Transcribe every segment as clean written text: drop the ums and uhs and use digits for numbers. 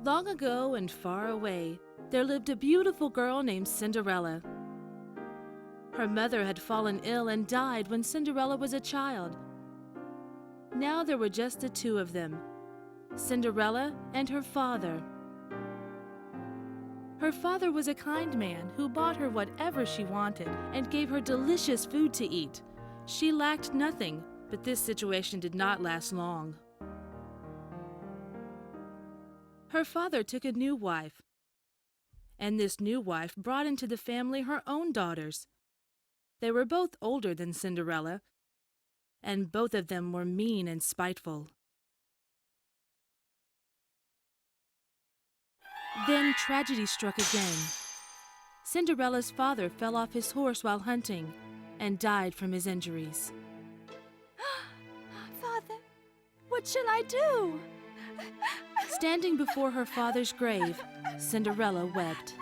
Long ago and far away, there lived a beautiful girl named Cinderella. Her mother had fallen ill and died when Cinderella was a child. Now there were just the two of them, Cinderella and her father. Her father was a kind man who bought her whatever she wanted and gave her delicious food to eat. She lacked nothing, but this situation did not last long. Her father took a new wife, and this new wife brought into the family her own daughters. They were both older than Cinderella, and both of them were mean and spiteful. Then tragedy struck again. Cinderella's father fell off his horse while hunting and died from his injuries. Father, what shall I do? Standing before her father's grave, Cinderella wept.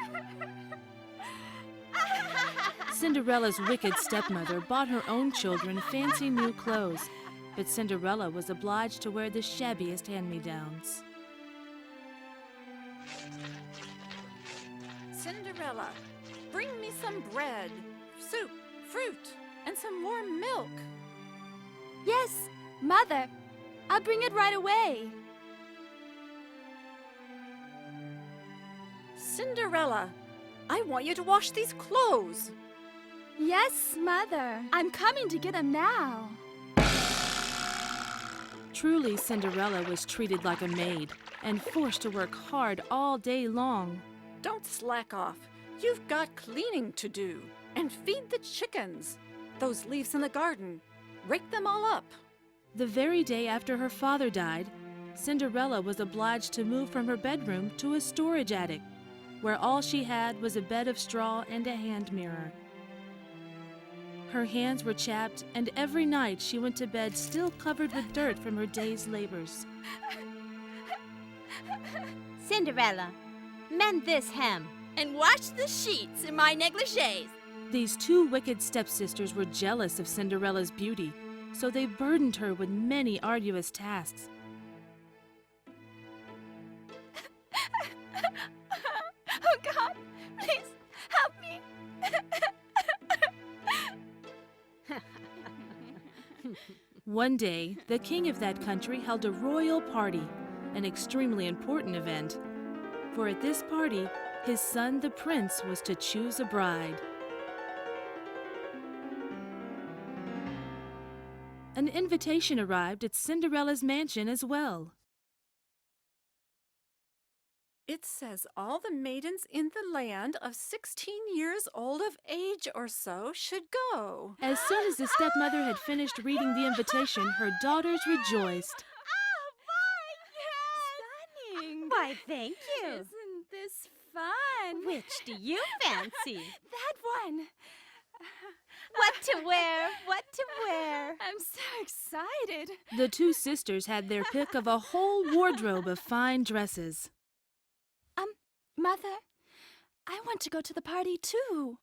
Cinderella's wicked stepmother bought her own children fancy new clothes, but Cinderella was obliged to wear the shabbiest hand-me-downs. Cinderella, bring me some bread, soup, fruit, and some warm milk. Yes, Mother. I'll bring it right away. Cinderella, I want you to wash these clothes. Yes, Mother. I'm coming to get them now. Truly, Cinderella was treated like a maid and forced to work hard all day long. Don't slack off. You've got cleaning to do. And feed the chickens. Those leaves in the garden, rake them all up. The very day after her father died, Cinderella was obliged to move from her bedroom to a storage attic, where all she had was a bed of straw and a hand mirror. Her hands were chapped, and every night she went to bed still covered with dirt from her day's labors. Cinderella, mend this hem and wash the sheets in my negligees. These two wicked stepsisters were jealous of Cinderella's beauty, so they burdened her with many arduous tasks. Oh, God, please help me. One day, the king of that country held a royal party, an extremely important event, for at this party, his son the prince was to choose a bride. An invitation arrived at Cinderella's mansion as well. It says all the maidens in the land of 16 years old of age or so should go. As soon as the stepmother had finished reading the invitation, her daughters rejoiced. Stunning. Why, thank you. Isn't this fun? Which do you fancy? That one. What to wear? What to wear? I'm so excited. The two sisters had their pick of a whole wardrobe of fine dresses. Mother, I want to go to the party too.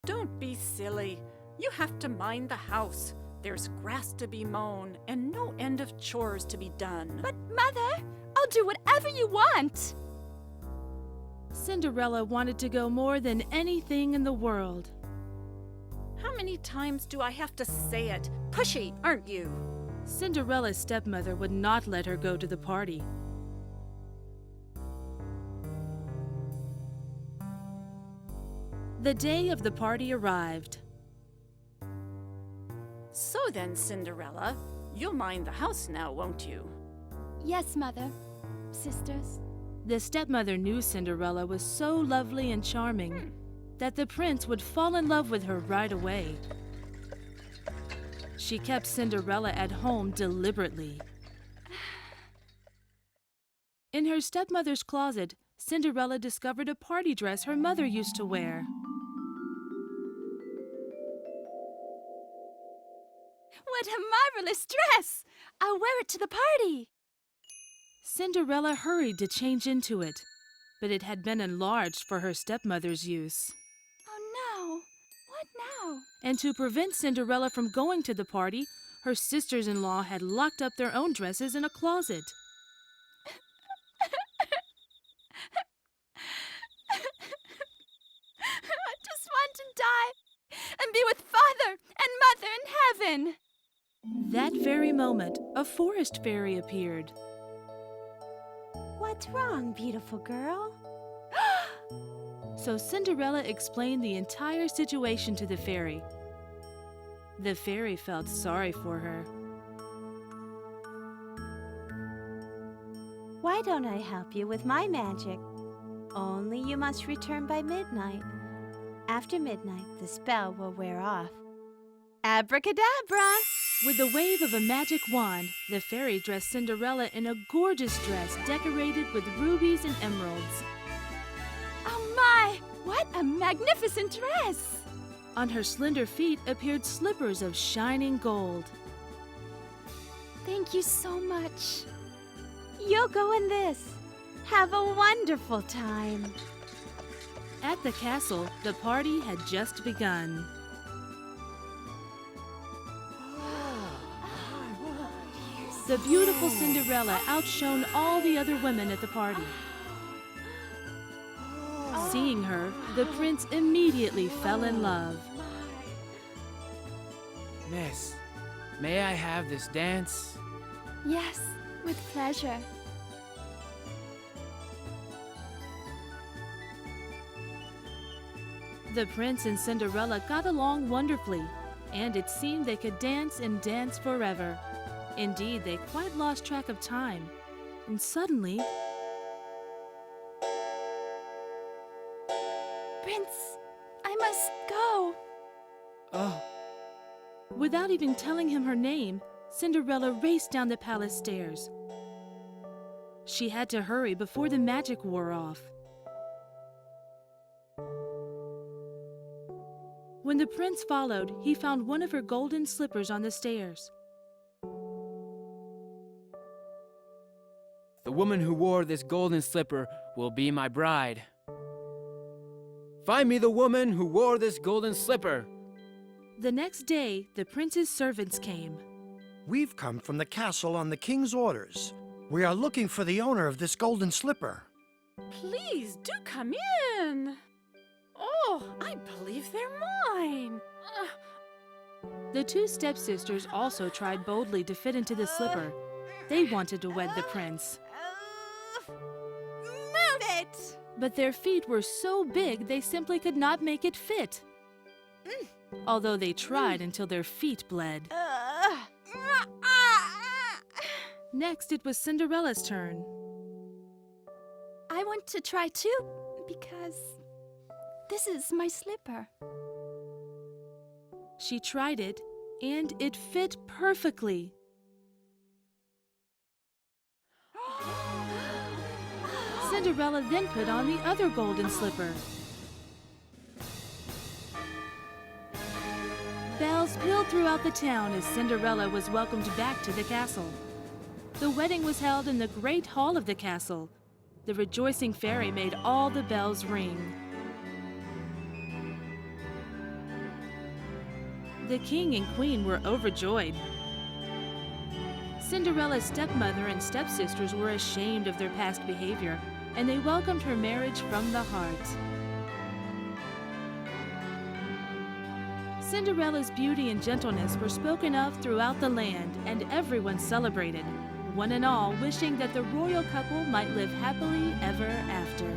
Don't be silly. You have to mind the house. There's grass to be mown and no end of chores to be done. But Mother, I'll do whatever you want. Cinderella wanted to go more than anything in the world. How many times do I have to say it? Pushy, aren't you? Cinderella's stepmother would not let her go to the party. The day of the party arrived. So then, Cinderella, you'll mind the house now, won't you? Yes, Mother. Sisters. The stepmother knew Cinderella was so lovely and charming that the prince would fall in love with her right away. She kept Cinderella at home deliberately. In her stepmother's closet, Cinderella discovered a party dress her mother used to wear. What a marvelous dress! I'll wear it to the party. Cinderella hurried to change into it, but it had been enlarged for her stepmother's use. Oh no! What now? And to prevent Cinderella from going to the party, her sisters-in-law had locked up their own dresses in a closet. in. That very moment, a forest fairy appeared. What's wrong, beautiful girl? So Cinderella explained the entire situation to the fairy. The fairy felt sorry for her. Why don't I help you with my magic? Only you must return by midnight. After midnight, the spell will wear off. Abracadabra! With the wave of a magic wand, the fairy dressed Cinderella in a gorgeous dress decorated with rubies and emeralds. Oh my! What a magnificent dress! On her slender feet appeared slippers of shining gold. Thank you so much. You'll go in this. Have a wonderful time. At the castle, the party had just begun. The beautiful Cinderella outshone all the other women at the party. Seeing her, the prince immediately fell in love. Miss, may I have this dance? Yes, with pleasure. The prince and Cinderella got along wonderfully, and it seemed they could dance and dance forever. Indeed, they quite lost track of time. And suddenly, Prince, I must go. Oh, without even telling him her name, Cinderella raced down the palace stairs. She had to hurry before the magic wore off. When the prince followed, he found one of her golden slippers on the stairs. the woman who wore this golden slipper will be my bride. Find me the woman who wore this golden slipper. The next day, the prince's servants came. We've come from the castle on the king's orders. We are looking for the owner of this golden slipper. Please do come in. Oh, I believe they're mine. The two stepsisters also tried boldly to fit into the slipper. They wanted to wed the prince. Move it! But their feet were so big they simply could not make it fit. Although they tried until their feet bled. Next, it was Cinderella's turn. I want to try too, because this is my slipper. She tried it, and it fit perfectly. Cinderella then put on the other golden slipper. Bells pealed throughout the town as Cinderella was welcomed back to the castle. The wedding was held in the great hall of the castle. The rejoicing fairy made all the bells ring. The king and queen were overjoyed. Cinderella's stepmother and stepsisters were ashamed of their past behavior, and they welcomed her marriage from the heart. Cinderella's beauty and gentleness were spoken of throughout the land, and everyone celebrated, one and all wishing that the royal couple might live happily ever after.